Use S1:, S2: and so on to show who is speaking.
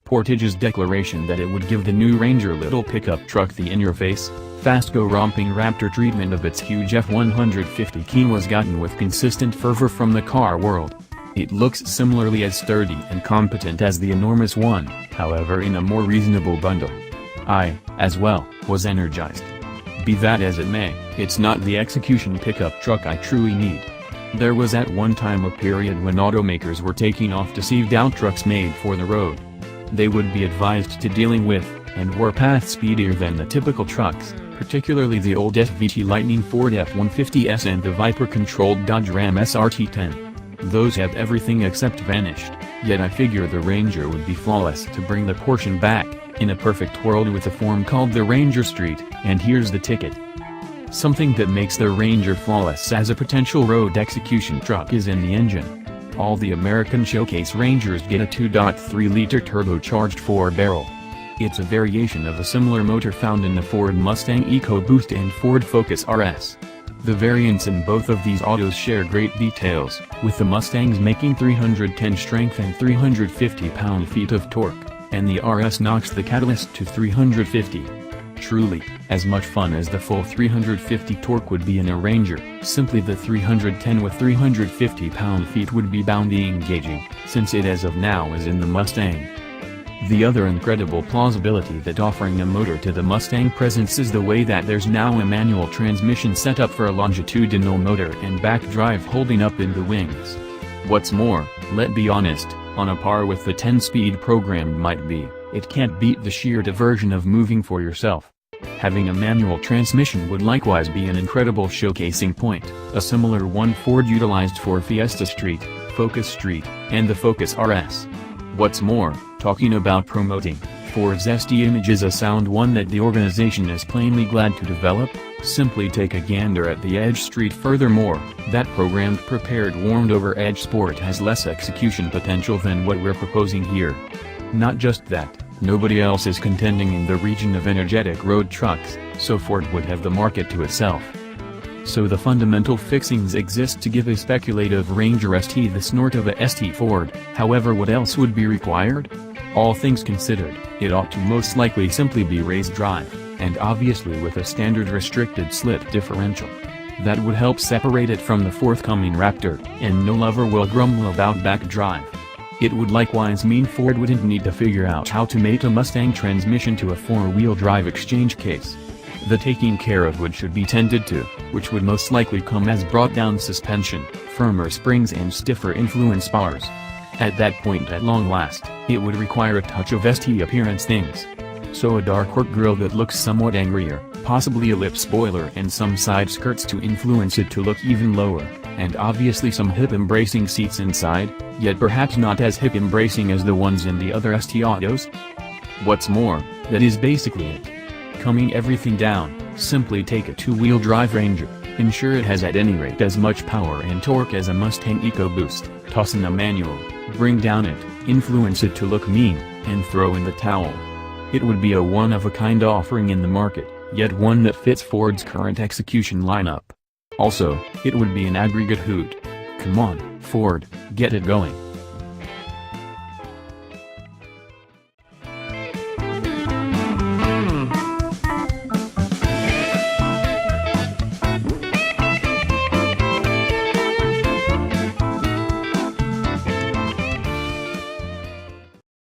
S1: Portage's declaration that it would give the new Ranger little pickup truck the in-your-face, fast-go-romping Raptor treatment of its huge F-150 was gotten with consistent fervor from the car world. It looks similarly as sturdy and competent as the enormous one, however in a more reasonable bundle. I, as well, was energized. Be that as it may, it's not the execution pickup truck I truly need. There was at one time a period when automakers were taking oft-deceived out trucks made for the road. They would be advised to dealing with, and were path speedier than the typical trucks, particularly the old SVT Lightning Ford F-150s and the Viper-controlled Dodge Ram SRT-10. Those have everything except vanished, yet I figure the Ranger would be flawless to bring the portion back, in a perfect world with a form called the Ranger Street, and here's the ticket. Something that makes the Ranger flawless as a potential road execution truck is in the engine. All the American Showcase Rangers get a 2.3-liter turbocharged 4-barrel. It's a variation of a similar motor found in the Ford Mustang EcoBoost and Ford Focus RS. The variants in both of these autos share great details, with the Mustangs making 310 strength and 350 pound-feet of torque, and the RS knocks the catalyst to 350. Truly, as much fun as the full 350 torque would be in a Ranger, simply the 310 with 350 pound-feet would be boundy engaging, since it as of now is in the Mustang. The other incredible plausibility that offering a motor to the Mustang presents is the way that there's now a manual transmission set up for a longitudinal motor and back drive holding up in the wings. What's more, let's be honest, on a par with the 10-speed programmed might be, it can't beat the sheer diversion of moving for yourself. Having a manual transmission would likewise be an incredible showcasing point, a similar one Ford utilized for Fiesta Street, Focus Street, and the Focus RS. What's more, talking about promoting, Ford's SD image is a sound one that the organization is plainly glad to develop. Simply take a gander at the Edge Street. Furthermore, that programmed prepared warmed-over Edge Sport has less execution potential than what we're proposing here. Not just that, nobody else is contending in the region of energetic road trucks, so Ford would have the market to itself. So the fundamental fixings exist to give a speculative Ranger ST the snort of a ST Ford. However, what else would be required? All things considered, it ought to most likely simply be raised drive, and obviously with a standard restricted slip differential. That would help separate it from the forthcoming Raptor, and no lover will grumble about back drive. It would likewise mean Ford wouldn't need to figure out how to mate a Mustang transmission to a four-wheel drive exchange case. The taking care of would should be tended to, which would most likely come as brought-down suspension, firmer springs and stiffer influence bars. At that point at long last, it would require a touch of ST appearance things. So a dark cork grille that looks somewhat angrier, possibly a lip spoiler and some side skirts to influence it to look even lower, and obviously some hip-embracing seats inside, yet perhaps not as hip-embracing as the ones in the other ST autos. What's more, that is basically it. Coming everything down, simply take a two-wheel drive Ranger, ensure it has at any rate as much power and torque as a Mustang EcoBoost, toss in a manual, bring down it, influence it to look mean, and throw in the towel. It would be a one-of-a-kind offering in the market, yet one that fits Ford's current execution lineup. Also, it would be an aggregate hoot. Come on, Ford, get it going.